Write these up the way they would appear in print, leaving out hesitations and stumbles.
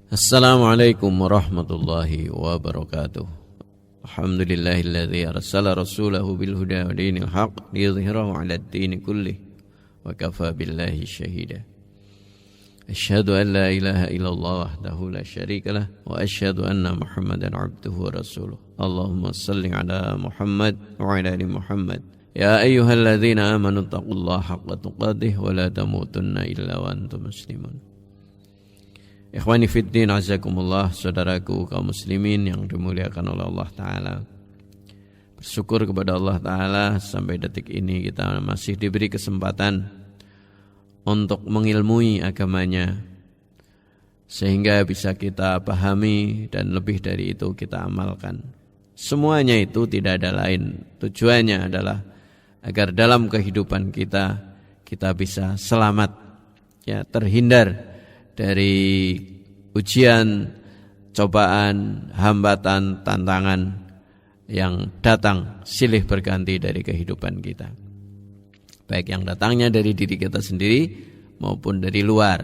Assalamualaikum warahmatullahi wabarakatuh. Alhamdulillahilladzi arsala rasulahu bil huda wa dinil haqq liyudhhirahu 'alad dini kullih wa kafa billahi syahida. Asyhadu an la ilaha illallah wahdahu la syarikalah wa asyhadu anna Muhammadan 'abduhu wa rasuluh. Allahumma shalli 'ala Muhammad wa 'ala ali Muhammad. Ya ayyuhalladzina amanu taqullaha haqqa tuqatih wa la tamutunna illa wa antum muslimun. Ikhwani fiddin azakumullah, saudaraku kaum muslimin yang dimuliakan oleh Allah Ta'ala. Bersyukur kepada Allah Ta'ala sampai detik ini kita masih diberi kesempatan untuk mengilmui agamanya, sehingga bisa kita pahami dan lebih dari itu kita amalkan. Semuanya itu tidak ada lain, tujuannya adalah agar dalam kehidupan kita bisa selamat, ya, terhindar dari ujian, cobaan, hambatan, tantangan yang datang silih berganti dari kehidupan kita. Baik yang datangnya dari diri kita sendiri maupun dari luar.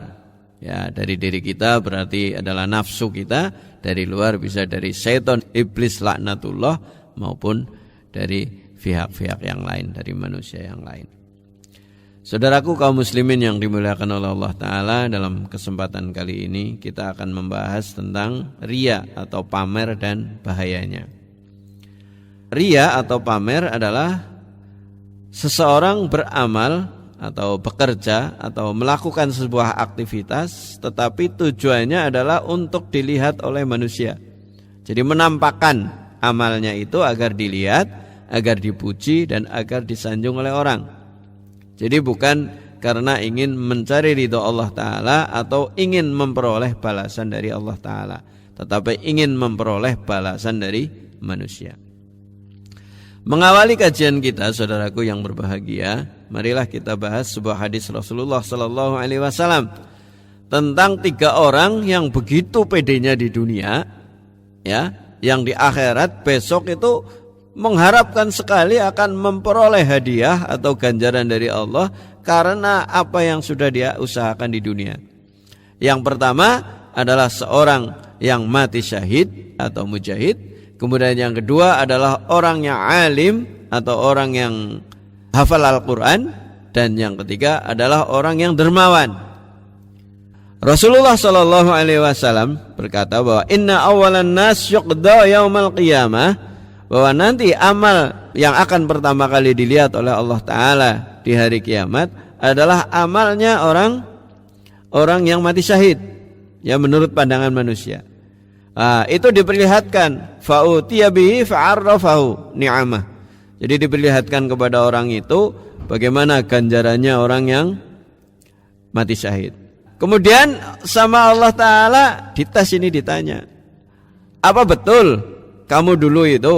Ya, dari diri kita berarti adalah nafsu kita, dari luar bisa dari setan, iblis laknatullah, maupun dari pihak-pihak yang lain, dari manusia yang lain. Saudaraku kaum muslimin yang dimuliakan oleh Allah Ta'ala, dalam kesempatan kali ini kita akan membahas tentang riya atau pamer dan bahayanya. Riya atau pamer adalah seseorang beramal atau bekerja atau melakukan sebuah aktivitas, tetapi tujuannya adalah untuk dilihat oleh manusia. Jadi menampakkan amalnya itu agar dilihat, agar dipuji, dan agar disanjung oleh orang. Jadi bukan karena ingin mencari ridho Allah Ta'ala atau ingin memperoleh balasan dari Allah Ta'ala, tetapi ingin memperoleh balasan dari manusia. Mengawali kajian kita, saudaraku yang berbahagia, marilah kita bahas sebuah hadis Rasulullah SAW tentang 3 orang yang begitu pedenya di dunia, ya, yang di akhirat besok itu mengharapkan sekali akan memperoleh hadiah atau ganjaran dari Allah karena apa yang sudah dia usahakan di dunia. Yang pertama adalah seorang yang mati syahid atau mujahid. Kemudian yang kedua adalah orang yang alim atau orang yang hafal Al-Quran. Dan yang ketiga adalah orang yang dermawan. Rasulullah SAW berkata bahwa inna awalan nas yuqda yaumal qiyamah, bahwa nanti amal yang akan pertama kali dilihat oleh Allah Ta'ala di hari kiamat adalah amalnya orang yang mati syahid, ya, menurut pandangan manusia. Itu diperlihatkan fa'utiya bihi fa'arrafahu ni'amah. Jadi diperlihatkan kepada orang itu bagaimana ganjarannya orang yang mati syahid. Kemudian sama Allah Ta'ala dites ini, ditanya, apa betul kamu dulu itu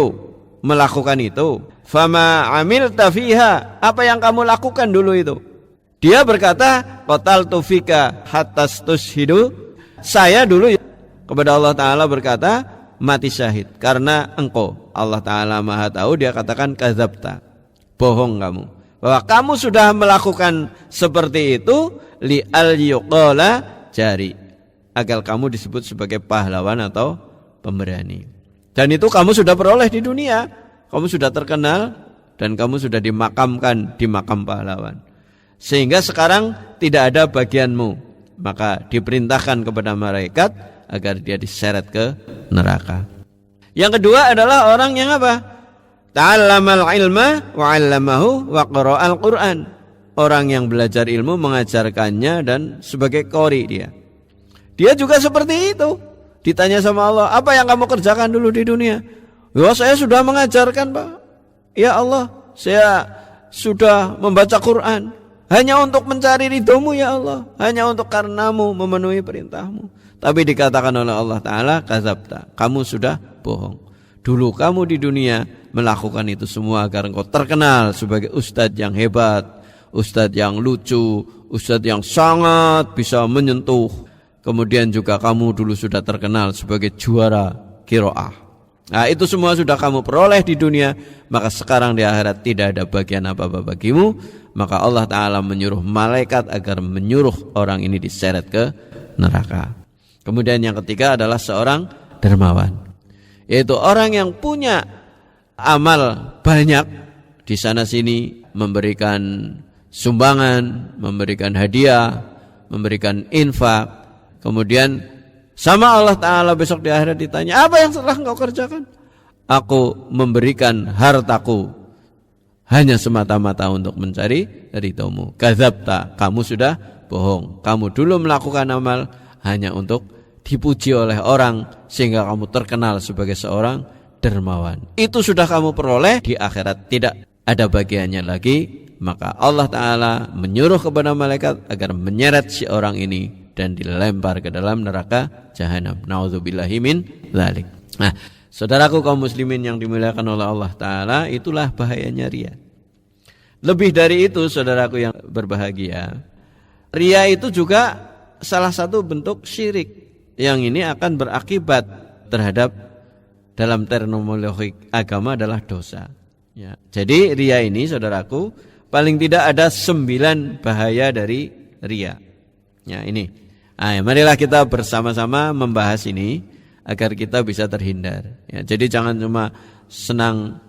melakukan itu? Fama amilta fiha, apa yang kamu lakukan dulu itu? Dia berkata, qataltu fika hatta tushidu. Saya dulu, kepada Allah Ta'ala berkata, mati syahid karena engkau. Allah Ta'ala Maha tahu, dia katakan kadzabta, bohong kamu, bahwa kamu sudah melakukan seperti itu li al yuqala jari, agar kamu disebut sebagai pahlawan atau pemberani. Dan itu kamu sudah peroleh di dunia. Kamu sudah terkenal dan kamu sudah dimakamkan di makam pahlawan. Sehingga sekarang tidak ada bagianmu. Maka diperintahkan kepada malaikat agar dia diseret ke neraka. Yang kedua adalah orang yang apa? Ta'allamal ilma wa 'allamahu wa qara'al Qur'an. Orang yang belajar ilmu, mengajarkannya, dan sebagai qori dia. Dia juga seperti itu. Ditanya sama Allah, apa yang kamu kerjakan dulu di dunia? Ya, saya sudah mengajarkan, Pak. Ya Allah, saya sudah membaca Quran hanya untuk mencari ridhomu, ya Allah, hanya untuk karenamu, memenuhi perintahmu. Tapi dikatakan oleh Allah Ta'ala, kadzabta, kamu sudah bohong. Dulu kamu di dunia melakukan itu semua agar engkau terkenal sebagai ustadz yang hebat, ustadz yang lucu, ustadz yang sangat bisa menyentuh. Kemudian juga kamu dulu sudah terkenal sebagai juara qiraah. Nah, itu semua sudah kamu peroleh di dunia, maka sekarang di akhirat tidak ada bagian apa-apa bagimu. Maka Allah Ta'ala menyuruh malaikat agar menyuruh orang ini diseret ke neraka. Kemudian yang ketiga adalah seorang dermawan, yaitu orang yang punya amal banyak, di sana sini memberikan sumbangan, memberikan hadiah, memberikan infak. Kemudian sama Allah Ta'ala besok di akhirat ditanya, apa yang telah engkau kerjakan? Aku memberikan hartaku hanya semata-mata untuk mencari ridhomu. Kadzabta, kamu sudah bohong. Kamu dulu melakukan amal hanya untuk dipuji oleh orang sehingga kamu terkenal sebagai seorang dermawan. Itu sudah kamu peroleh, di akhirat tidak ada bagiannya lagi. Maka Allah Ta'ala menyuruh kepada malaikat agar menyeret si orang ini dan dilempar ke dalam neraka jahanam. Na'udzubillahi min dzalik. Nah, saudaraku kaum muslimin yang dimuliakan oleh Allah Ta'ala, itulah bahayanya riya. Lebih dari itu, saudaraku yang berbahagia, riya itu juga salah satu bentuk syirik yang ini akan berakibat terhadap, dalam terminologi agama, adalah dosa. Ya, jadi riya ini, saudaraku, paling tidak ada 9 bahaya dari riya. Ya, ini. Marilah kita bersama-sama membahas ini agar kita bisa terhindar. Ya, jadi jangan cuma senang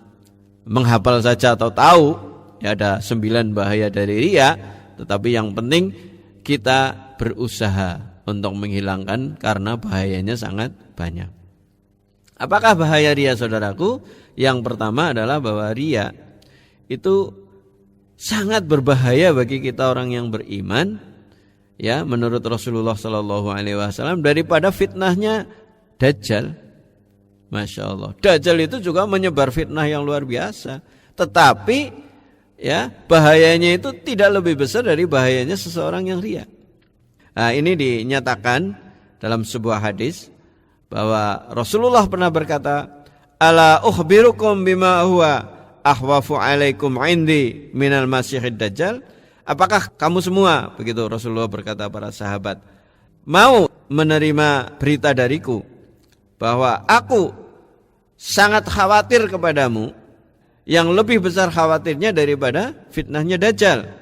menghafal saja atau tahu ya ada 9 bahaya dari riya, tetapi yang penting kita berusaha untuk menghilangkan karena bahayanya sangat banyak. Apakah bahaya riya, saudaraku? Yang pertama adalah bahwa riya itu sangat berbahaya bagi kita orang yang beriman, ya, menurut Rasulullah SAW, daripada fitnahnya Dajjal. Masya Allah, Dajjal itu juga menyebar fitnah yang luar biasa, tetapi ya bahayanya itu tidak lebih besar dari bahayanya seseorang yang riya. Nah, ini dinyatakan dalam sebuah hadis bahwa Rasulullah pernah berkata, ala ukhbirukum bima huwa ahwafu alaikum indi minal masihid dajjal. Apakah kamu semua, begitu Rasulullah berkata para sahabat, mau menerima berita dariku bahwa aku sangat khawatir kepadamu, yang lebih besar khawatirnya daripada fitnahnya Dajjal.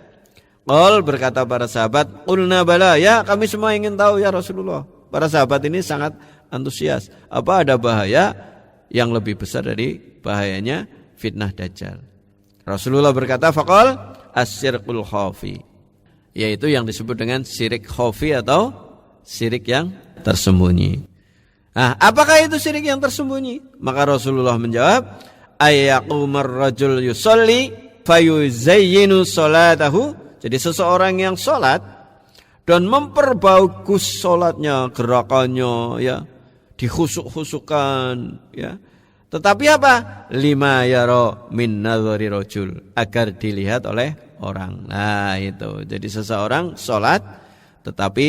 Qul, berkata para sahabat, qulna bala, ya kami semua ingin tahu ya Rasulullah. Para sahabat ini sangat antusias. Apa ada bahaya yang lebih besar dari bahayanya fitnah Dajjal? Rasulullah berkata, faqal as-sirqul khafi, yaitu yang disebut dengan syirik khafi atau syirik yang tersembunyi. Nah, apakah itu syirik yang tersembunyi? Maka Rasulullah menjawab, ayyaqumar rajul yusolli fayuzayyinu salatahu. Jadi seseorang yang sholat dan memperbagus sholatnya, gerakannya, ya, dihusuk-husukan, ya. Tetapi apa? Lima yara min nadhari rajul, agar dilihat oleh orang. Nah, itu. Jadi seseorang sholat tetapi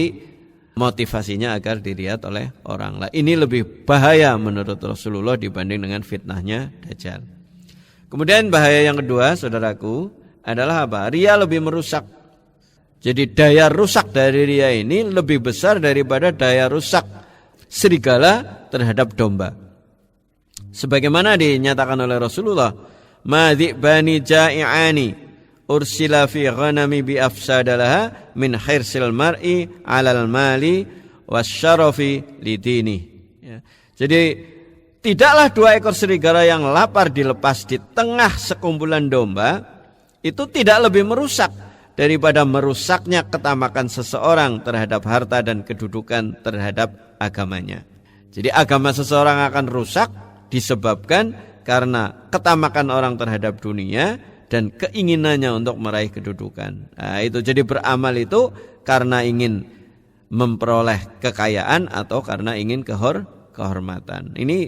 motivasinya agar dilihat oleh orang. Nah, ini lebih bahaya menurut Rasulullah dibanding dengan fitnahnya Dajjal. Kemudian bahaya yang kedua, saudaraku, adalah apa? Riya lebih merusak. Jadi daya rusak dari riya ini lebih besar daripada daya rusak serigala terhadap domba. Sebagaimana dinyatakan oleh Rasulullah, madhibani ja'i'ani ursila fi ghanami bi afsadalaha min khirsil mar'i 'alal mali wasyarafi lidini. Ya. Jadi tidaklah 2 ekor serigala yang lapar dilepas di tengah sekumpulan domba itu tidak lebih merusak daripada merusaknya ketamakan seseorang terhadap harta dan kedudukan terhadap agamanya. Jadi agama seseorang akan rusak disebabkan karena ketamakan orang terhadap dunia dan keinginannya untuk meraih kedudukan. Nah, itu jadi beramal itu karena ingin memperoleh kekayaan atau karena ingin kehormatan. Ini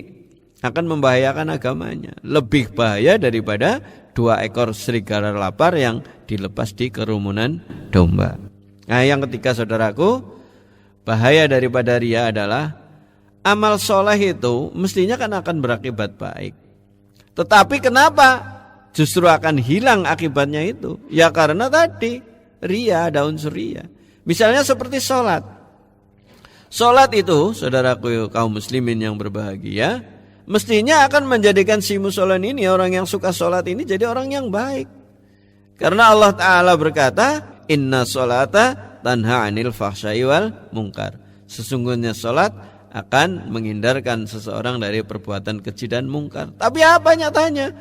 akan membahayakan agamanya. Lebih bahaya daripada 2 ekor serigala lapar yang dilepas di kerumunan domba. Nah, yang ketiga, saudaraku, bahaya daripada riya adalah amal soleh itu mestinya kan akan berakibat baik. Tetapi kenapa justru akan hilang akibatnya itu? Ya karena tadi riya, ada unsur riya. Misalnya seperti sholat. Sholat itu, saudaraku kaum muslimin yang berbahagia, mestinya akan menjadikan si mushollin ini, orang yang suka sholat ini, jadi orang yang baik. Karena Allah Ta'ala berkata, inna sholata tanha anil fahsyai wal munkar. Sesungguhnya sholat akan menghindarkan seseorang dari perbuatan keji dan mungkar. Tapi apa nyatanya?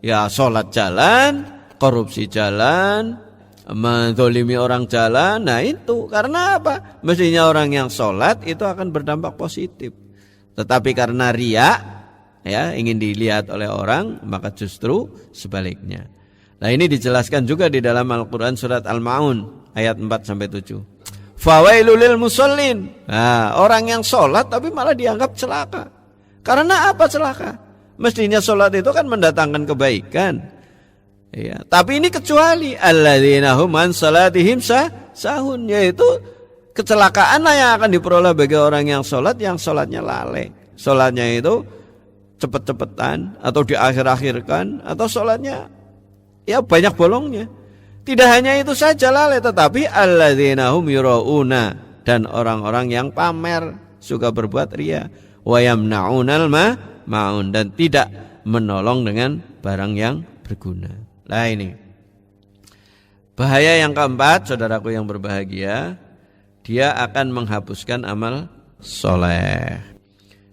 Ya sholat jalan, korupsi jalan, menzalimi orang jalan. Nah itu karena apa? Mestinya orang yang sholat itu akan berdampak positif. Tetapi karena riya, ya ingin dilihat oleh orang, maka justru sebaliknya. Nah ini dijelaskan juga di dalam Al-Quran surat Al-Ma'un ayat 4-7. Fawailul lil musallin. Nah, orang yang sholat tapi malah dianggap celaka. Karena apa celaka? Mestinya sholat itu kan mendatangkan kebaikan. Ya, tapi ini kecuali alladzina hum an salatihim sahun, yaitu kecelakaan yang akan diperoleh bagi orang yang sholatnya lalai. Sholatnya itu cepet-cepetan atau diakhir-akhirkan, atau sholatnya ya banyak bolongnya. Tidak hanya itu saja lalai, tetapi alladzina hum yurauna, dan orang-orang yang pamer, suka berbuat riya, wa yamna'unal ma'un, dan tidak menolong dengan barang yang berguna. Nah ini bahaya yang keempat, saudaraku yang berbahagia, dia akan menghapuskan amal soleh.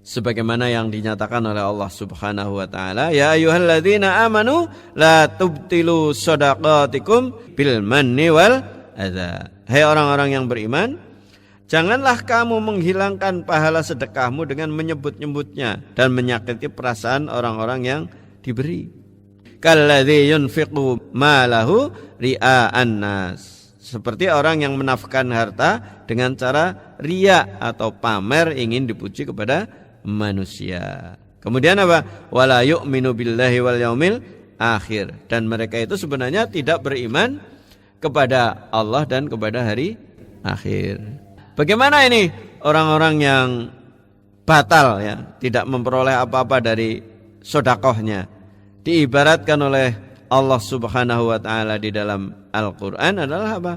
Sebagaimana yang dinyatakan oleh Allah Subhanahu wa taala, ya ayyuhalladzina amanu la tubtilu shadaqatikum bil manni wal adza. Hai orang-orang yang beriman, janganlah kamu menghilangkan pahala sedekahmu dengan menyebut-nyebutnya dan menyakiti perasaan orang-orang yang diberi. Kalladzi yunfiqu malahu ria'an nas. Seperti orang yang menafkahkan harta dengan cara riya atau pamer, ingin dipuji kepada manusia. Kemudian apa? Wala yu'minu billahi wal yaumil akhir. Dan mereka itu sebenarnya tidak beriman kepada Allah dan kepada hari akhir. Bagaimana ini orang-orang yang batal, ya, tidak memperoleh apa-apa dari sedekahnya? Diibaratkan oleh Allah Subhanahu wa taala di dalam Al-Qur'an adalah apa?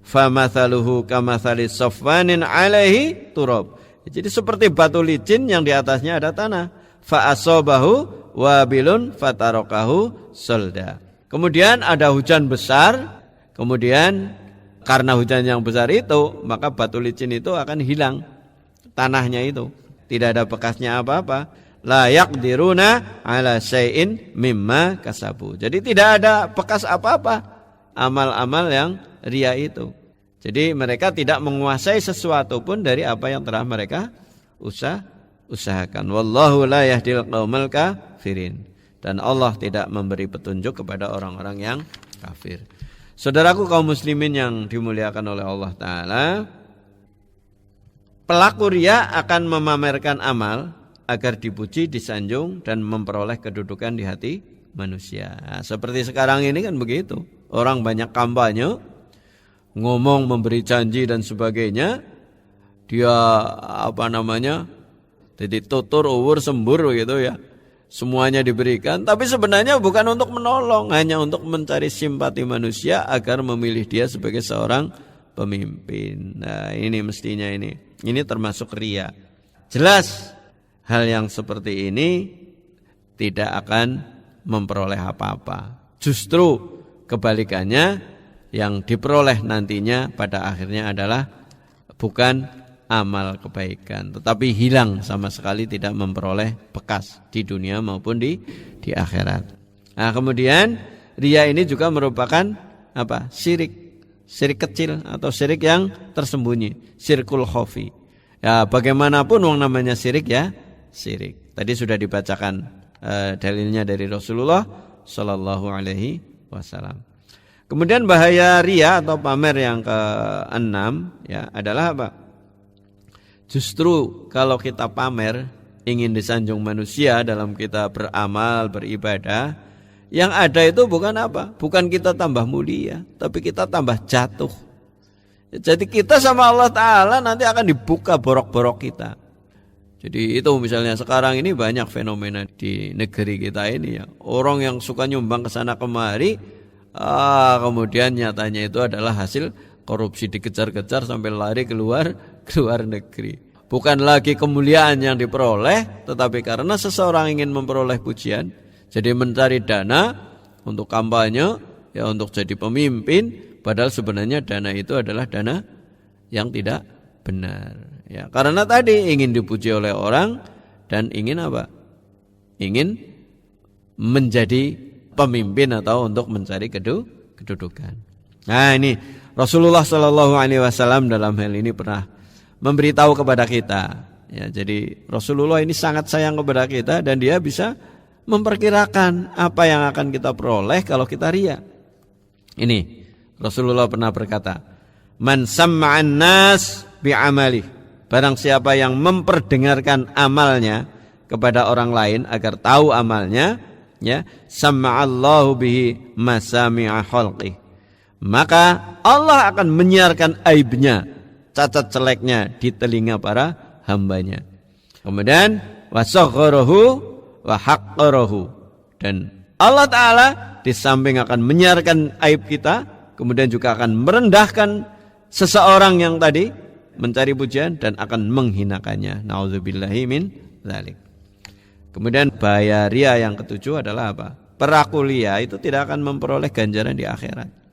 Famathaluhu kamathali safwanin alaihi turab. Jadi seperti batu licin yang di atasnya ada tanah. Fa asabahu wabilun fatarakahu solda. Kemudian ada hujan besar, kemudian karena hujan yang besar itu, maka batu licin itu akan hilang, tanahnya itu tidak ada bekasnya apa-apa. La yaqdiruna ala syai'in mimma kasabu. Jadi tidak ada bekas apa-apa amal-amal yang riya itu. Jadi mereka tidak menguasai sesuatu pun dari apa yang telah mereka usahakan. Wallahu la yahdil qaumal kafirin. Dan Allah tidak memberi petunjuk kepada orang-orang yang kafir. Saudaraku kaum muslimin yang dimuliakan oleh Allah Ta'ala, pelaku riya akan memamerkan amal agar dipuji, disanjung, dan memperoleh kedudukan di hati manusia. Nah, seperti sekarang ini kan begitu. Orang banyak kampanye, ngomong, memberi janji dan sebagainya. Dia jadi tutur, uwur, sembur gitu ya. Semuanya diberikan, tapi sebenarnya bukan untuk menolong, hanya untuk mencari simpati manusia agar memilih dia sebagai seorang pemimpin. Nah, ini mestinya ini termasuk riya. Jelas hal yang seperti ini tidak akan memperoleh apa-apa. Justru kebalikannya, yang diperoleh nantinya pada akhirnya adalah bukan amal kebaikan, tetapi hilang sama sekali, tidak memperoleh bekas di dunia maupun di akhirat. Nah, kemudian riya ini juga merupakan apa? Syirik kecil atau syirik yang tersembunyi, syirkul khafi. Ya, bagaimanapun wong namanya syirik ya, syirik. Tadi sudah dibacakan dalilnya dari Rasulullah Shallallahu Alaihi Wasallam. Kemudian bahaya riya atau pamer yang ke-6 ya adalah apa? Justru kalau kita pamer, ingin disanjung manusia dalam kita beramal, beribadah, yang ada itu bukan apa? Bukan kita tambah mulia, tapi kita tambah jatuh. Jadi kita sama Allah Ta'ala nanti akan dibuka borok-borok kita. Jadi itu misalnya sekarang ini banyak fenomena di negeri kita ini ya. Orang yang suka nyumbang ke sana kemari, kemudian nyatanya itu adalah hasil korupsi, dikejar-kejar sampai lari keluar negeri. Bukan lagi kemuliaan yang diperoleh, tetapi karena seseorang ingin memperoleh pujian, jadi mencari dana untuk kampanye, ya untuk jadi pemimpin, padahal sebenarnya dana itu adalah dana yang tidak benar. Ya, karena tadi ingin dipuji oleh orang dan ingin apa? Ingin menjadi pemimpin atau untuk mencari kedudukan. Nah, ini Rasulullah Shallallahu Alaihi Wasallam dalam hal ini pernah memberitahu kepada kita. Ya, jadi Rasulullah ini sangat sayang kepada kita dan dia bisa memperkirakan apa yang akan kita peroleh kalau kita riya. Ini Rasulullah pernah berkata, "Man samma'an nas bi'amali." Barang siapa yang memperdengarkan amalnya kepada orang lain agar tahu amalnya, ya, samma'allahu bihi masami'a khalqih. Maka Allah akan menyiarkan aibnya, cacat celeknya di telinga para hambanya. Kemudian wasagharahu wa haqqarahu, dan Allah Ta'ala di samping akan menyiarkan aib kita, kemudian juga akan merendahkan seseorang yang tadi mencari pujian dan akan menghinakannya. Nauzubillahi min dzalik. Kemudian bahaya riya yang ketujuh adalah apa? Peraku riya itu tidak akan memperoleh ganjaran di akhirat.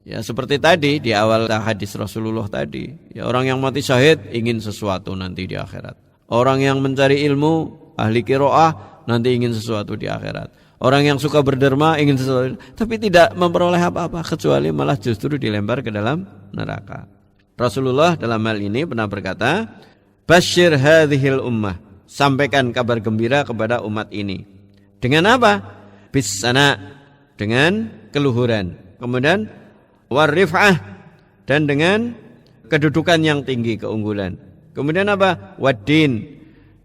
Ya, seperti tadi di awal hadis Rasulullah tadi, ya, orang yang mati syahid ingin sesuatu nanti di akhirat. Orang yang mencari ilmu, ahli qiraah, nanti ingin sesuatu di akhirat. Orang yang suka berderma ingin sesuatu, tapi tidak memperoleh apa-apa kecuali malah justru dilempar ke dalam neraka. Rasulullah dalam hal ini pernah berkata, "Basyir hadhil ummah." Sampaikan kabar gembira kepada umat ini. Dengan apa? Bisana, dengan keluhuran. Kemudian warif'ah, dan dengan kedudukan yang tinggi, keunggulan. Kemudian apa? Waddin,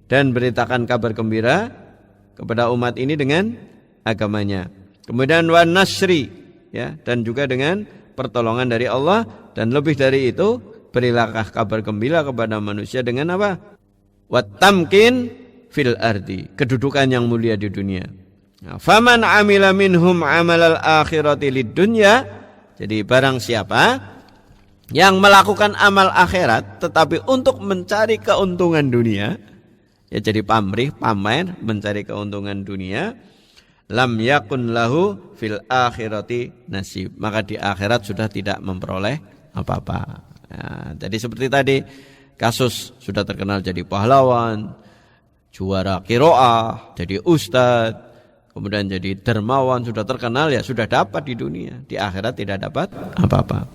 dan beritakan kabar gembira kepada umat ini dengan agamanya. Kemudian wan nasri, ya, dan juga dengan pertolongan dari Allah, dan lebih dari itu berilah kabar gembira kepada manusia dengan apa? Wattamkin fil ardi, kedudukan yang mulia di dunia. Faman amila minhum amalal akhirati lid dunya. Jadi barang siapa yang melakukan amal akhirat tetapi untuk mencari keuntungan dunia, ya jadi pamrih, pamer, mencari keuntungan dunia, lam yakun lahu fil akhirati nasib, maka di akhirat sudah tidak memperoleh apa-apa. Nah, jadi seperti tadi kasus sudah terkenal jadi pahlawan, juara qiraah, jadi ustadz, kemudian jadi dermawan, sudah terkenal, ya sudah dapat di dunia, di akhirat tidak dapat apa-apa.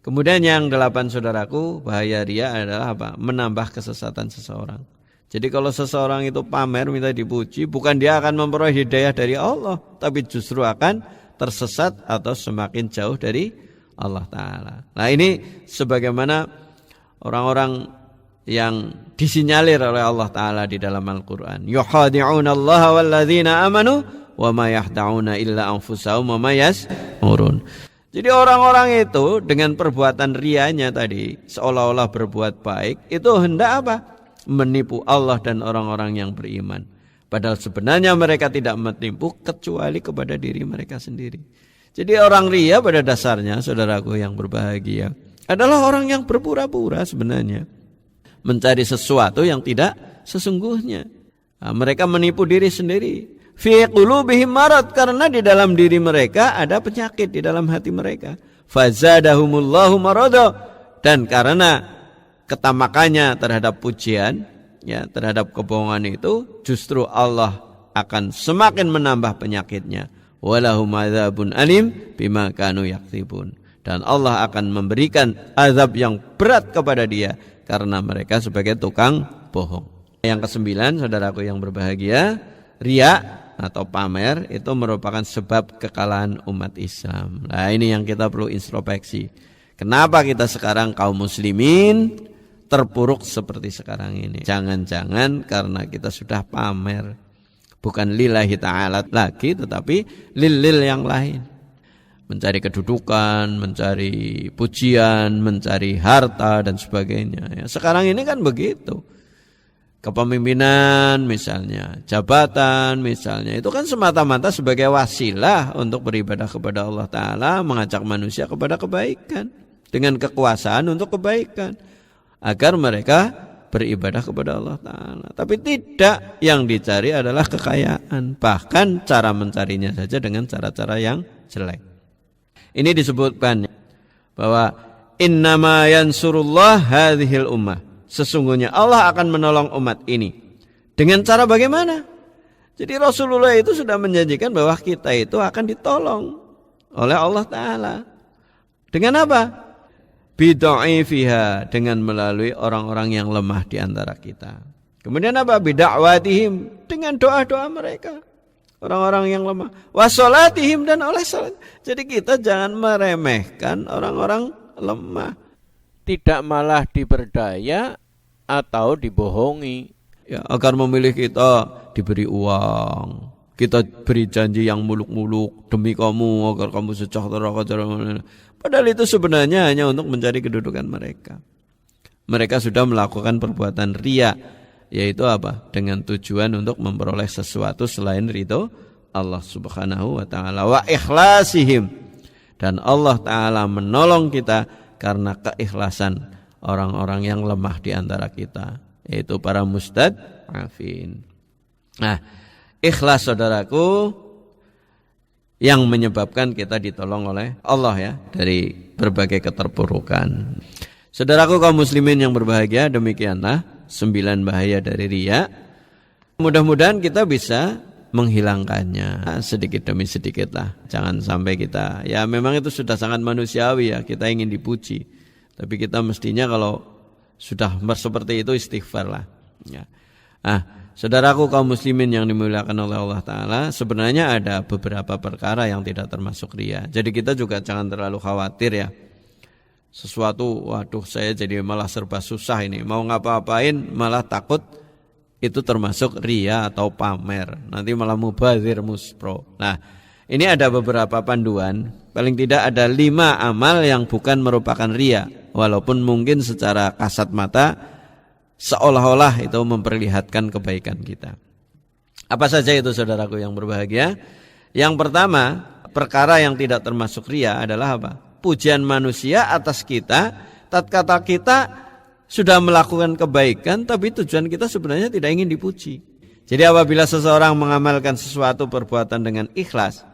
Kemudian yang 8, saudaraku, bahaya riya adalah apa? Menambah kesesatan seseorang. Jadi kalau seseorang itu pamer, minta dipuji, bukan dia akan memperoleh hidayah dari Allah, tapi justru akan tersesat atau semakin jauh dari Allah Ta'ala. Nah, ini sebagaimana orang-orang yang disinyalir oleh Allah Ta'ala di dalam Al-Quran. Yukhadi'una Allah walladzina amanu wa ma yahda'una illa anfusahum wa ma yash'urun. Jadi orang-orang itu dengan perbuatan riyanya tadi, seolah-olah berbuat baik, itu hendak apa? Menipu Allah dan orang-orang yang beriman. Padahal sebenarnya mereka tidak menipu kecuali kepada diri mereka sendiri. Jadi orang riya pada dasarnya, saudaraku yang berbahagia, adalah orang yang berpura-pura sebenarnya, mencari sesuatu yang tidak sesungguhnya. Nah, mereka menipu diri sendiri. Fi qulubihim marad, karena di dalam diri mereka ada penyakit di dalam hati mereka. Fazadahumullahu marada, dan karena ketamakannya terhadap pujian, ya, terhadap kebohongan itu, justru Allah akan semakin menambah penyakitnya. Walahum adzabun alim bima kanu yaktibun, dan Allah akan memberikan azab yang berat kepada dia karena mereka sebagai tukang bohong. Yang ke-9, saudaraku yang berbahagia, riya atau pamer itu merupakan sebab kekalahan umat Islam. Nah, ini yang kita perlu introspeksi. Kenapa kita sekarang kaum muslimin terpuruk seperti sekarang ini? Jangan-jangan karena kita sudah pamer. Bukan lillahi ta'ala lagi, tetapi lil yang lain. Mencari kedudukan, mencari pujian, mencari harta dan sebagainya. Ya, sekarang ini kan begitu. Kepemimpinan misalnya, jabatan misalnya, itu kan semata-mata sebagai wasilah untuk beribadah kepada Allah Ta'ala, mengajak manusia kepada kebaikan, dengan kekuasaan untuk kebaikan, agar mereka beribadah kepada Allah Ta'ala. Tapi tidak, yang dicari adalah kekayaan, bahkan cara mencarinya saja dengan cara-cara yang jelek. Ini disebutkan bahwa innama yansurullah hadhil ummah. Sesungguhnya Allah akan menolong umat ini. Dengan cara bagaimana? Jadi Rasulullah itu sudah menjanjikan bahwa kita itu akan ditolong oleh Allah Ta'ala. Dengan apa? Bidha'ifiha, dengan melalui orang-orang yang lemah di antara kita. Kemudian apa? Bida'watihim, dengan doa-doa mereka. Orang-orang yang lemah. Wasolatihim, dan oleh salat. Jadi kita jangan meremehkan orang-orang lemah. Tidak malah diperdaya atau dibohongi. Ya, agar memilih kita diberi uang. Kita beri janji yang muluk-muluk demi kamu agar kamu sejahtera. Padahal itu sebenarnya hanya untuk mencari kedudukan mereka. Mereka sudah melakukan perbuatan riya, yaitu apa? Dengan tujuan untuk memperoleh sesuatu selain ridho Allah Subhanahu wa taala. Wa ikhlasihim, dan Allah Ta'ala menolong kita karena keikhlasan orang-orang yang lemah di antara kita, yaitu para mustad'afin. Nah, ikhlas saudaraku yang menyebabkan kita ditolong oleh Allah ya dari berbagai keterpurukan. Saudaraku kaum muslimin yang berbahagia, demikianlah 9 bahaya dari riya. Mudah-mudahan kita bisa menghilangkannya sedikit demi sedikit lah. Jangan sampai kita, ya memang itu sudah sangat manusiawi ya, kita ingin dipuji. Tapi kita mestinya kalau sudah seperti itu istighfar lah ya. Saudaraku kaum muslimin yang dimuliakan oleh Allah Ta'ala, sebenarnya ada beberapa perkara yang tidak termasuk riya. Jadi kita juga jangan terlalu khawatir ya. Sesuatu, waduh saya jadi malah serba susah ini. Mau ngapa-ngapain malah takut itu termasuk riya atau pamer. Nanti malah mubazir muspro. Nah, ini ada beberapa panduan. Paling tidak ada 5 amal yang bukan merupakan riya. Walaupun mungkin secara kasat mata seolah-olah itu memperlihatkan kebaikan kita. Apa saja itu saudaraku yang berbahagia? Yang pertama, perkara yang tidak termasuk riya adalah apa? Pujian manusia atas kita, tatkala kita sudah melakukan kebaikan, tapi tujuan kita sebenarnya tidak ingin dipuji. Jadi apabila seseorang mengamalkan sesuatu perbuatan dengan ikhlas,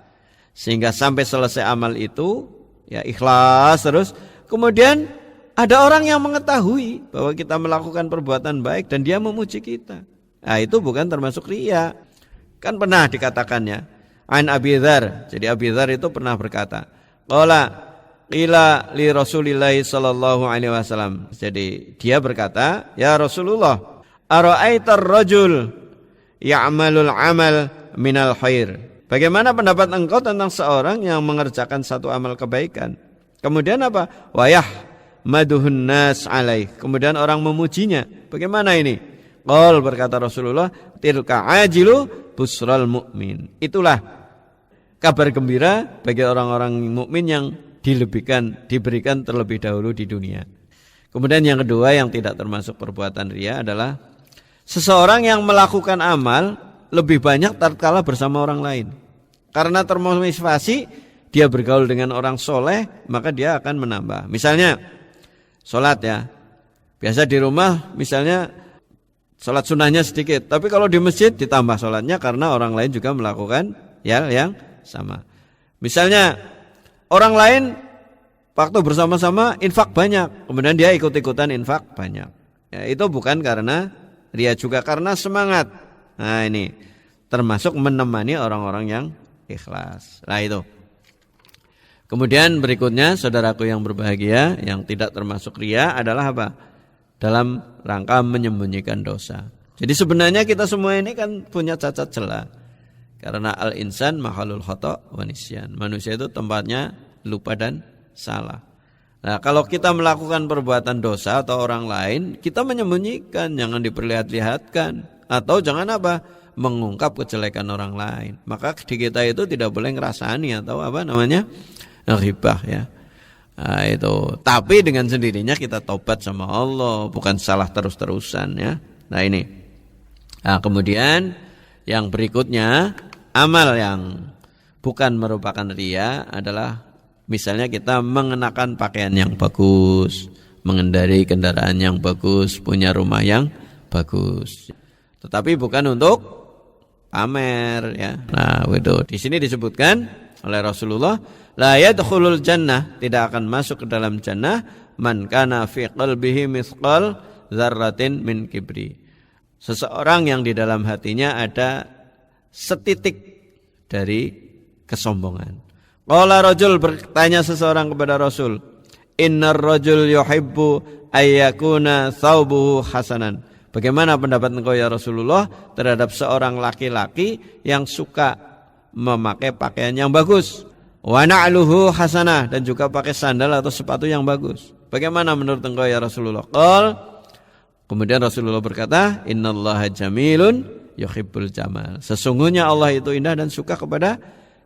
sehingga sampai selesai amal itu, ya ikhlas terus, kemudian ada orang yang mengetahui bahwa kita melakukan perbuatan baik dan dia memuji kita. Nah, itu bukan termasuk riya. Kan pernah dikatakannya An Abi Dzar. Jadi Abi Dzar itu pernah berkata, qala qila li Rasulillah sallallahu alaihi wasallam. Jadi dia berkata, "Ya Rasulullah, ara'aitar rajul ya'malul amal minal khair." Bagaimana pendapat engkau tentang seorang yang mengerjakan satu amal kebaikan? Kemudian apa? Wayah maduhun nas alaih. Kemudian orang memujinya. Bagaimana ini? Qol, berkata Rasulullah, tilka ajilu busral mu'min. Itulah kabar gembira bagi orang-orang mukmin yang diberikan terlebih dahulu di dunia. Kemudian yang kedua yang tidak termasuk perbuatan riya adalah seseorang yang melakukan amal lebih banyak tatkala bersama orang lain. Karena termotivasi dia bergaul dengan orang soleh, maka dia akan menambah. Misalnya sholat ya, biasa di rumah misalnya sholat sunnahnya sedikit, tapi kalau di masjid ditambah sholatnya karena orang lain juga melakukan yang sama. Misalnya orang lain waktu bersama-sama infak banyak, kemudian dia ikut-ikutan infak banyak. Ya, itu bukan karena riya, juga karena semangat. Nah ini termasuk menemani orang-orang yang ikhlas. Nah itu. Kemudian berikutnya saudaraku yang berbahagia, yang tidak termasuk riya adalah apa? Dalam rangka menyembunyikan dosa. Jadi sebenarnya kita semua ini kan punya cacat celah. Karena al-insan mahalul khata' wa nisyan. Manusia itu tempatnya lupa dan salah. Nah, kalau kita melakukan perbuatan dosa atau orang lain, kita menyembunyikan, jangan diperlihat-lihatkan. Atau jangan apa? Mengungkap kejelekan orang lain. Maka di kita itu tidak boleh ngerasani atau apa namanya? Ghibah ya. Nah, itu. Tapi dengan sendirinya kita tobat sama Allah, bukan salah terus-terusan ya. Nah ini. Nah, kemudian yang berikutnya, amal yang bukan merupakan riya adalah misalnya kita mengenakan pakaian yang bagus, mengendarai kendaraan yang bagus, punya rumah yang bagus. Tetapi bukan untuk pamer ya. Nah, itu di sini disebutkan oleh Rasulullah, la yadkhulul jannah, tidak akan masuk ke dalam jannah, man kana fi qalbihi mithqal dzarratin min kibri. Seseorang yang di dalam hatinya ada setitik dari kesombongan. Qala rajul, bertanya seseorang kepada Rasul, innar rajul yuhibbu ayyakuna thawbuhu hasanan. Bagaimana pendapat engkau ya Rasulullah terhadap seorang laki-laki yang suka memakai pakaian yang bagus, wa na'luhu hasanah, dan juga pakai sandal atau sepatu yang bagus. Bagaimana menurut engkau ya Rasulullah? Kemudian Rasulullah berkata, innallaha jamilun yuhibbul jamal. Sesungguhnya Allah itu indah dan suka kepada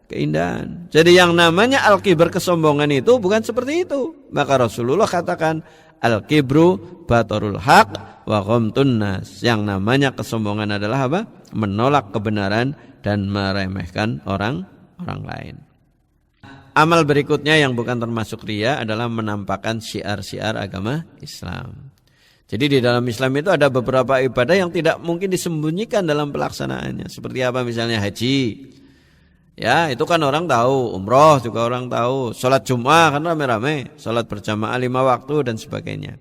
keindahan. Jadi yang namanya al-kibr, kesombongan itu bukan seperti itu. Maka Rasulullah katakan, al-kibru batarul haq wa ghamtun nas. Yang namanya kesombongan adalah apa? Menolak kebenaran dan meremehkan orang lain. Amal berikutnya yang bukan termasuk riya adalah menampakkan syiar-syiar agama Islam. Jadi di dalam Islam itu ada beberapa ibadah yang tidak mungkin disembunyikan dalam pelaksanaannya. Seperti apa? Misalnya haji. Ya, itu kan orang tahu. Umroh juga orang tahu. Salat Jumat kan rame-rame. Salat berjamaah 5 waktu dan sebagainya.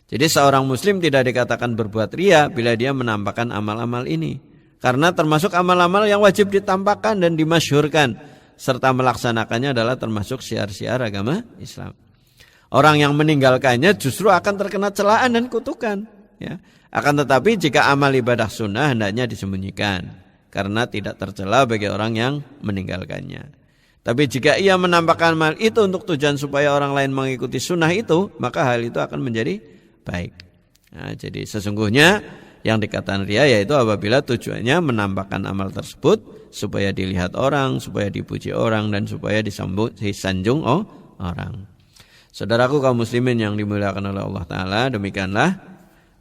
Jadi seorang muslim tidak dikatakan berbuat riya bila dia menampakkan amal-amal ini. Karena termasuk amal-amal yang wajib ditampakkan dan dimasyhurkan serta melaksanakannya adalah termasuk syiar-syiar agama Islam. Orang yang meninggalkannya justru akan terkena celaan dan kutukan. Ya. Akan tetapi jika amal ibadah sunnah hendaknya disembunyikan karena tidak tercela bagi orang yang meninggalkannya. Tapi jika ia menampakkan amal itu untuk tujuan supaya orang lain mengikuti sunnah itu, maka hal itu akan menjadi baik. Nah, jadi sesungguhnya yang dikatakan riya yaitu apabila tujuannya menampakkan amal tersebut supaya dilihat orang, supaya dipuji orang, dan supaya disanjung orang. Saudaraku kaum muslimin yang dimuliakan oleh Allah Ta'ala, demikianlah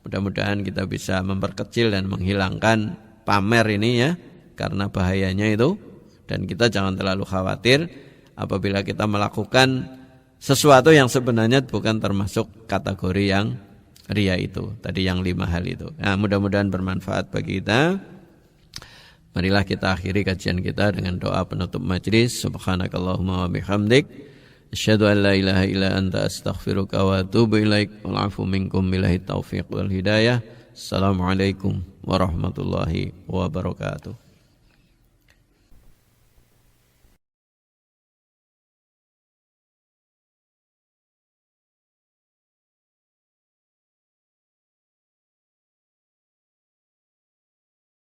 mudah-mudahan kita bisa memperkecil dan menghilangkan pamer ini ya, karena bahayanya itu. Dan kita jangan terlalu khawatir apabila kita melakukan sesuatu yang sebenarnya bukan termasuk kategori yang riya itu. Tadi yang 5 hal itu. Nah, mudah-mudahan bermanfaat bagi kita. Marilah kita akhiri kajian kita dengan doa penutup majlis. Subhanakallahumma wa bihamdik, asyhadu an la ilaha illa anta astaghfiruka wa atubu ilaik. Wal 'afu minkum billahi taufiq wal hidayah. Assalamualaikum warahmatullahi wabarakatuh.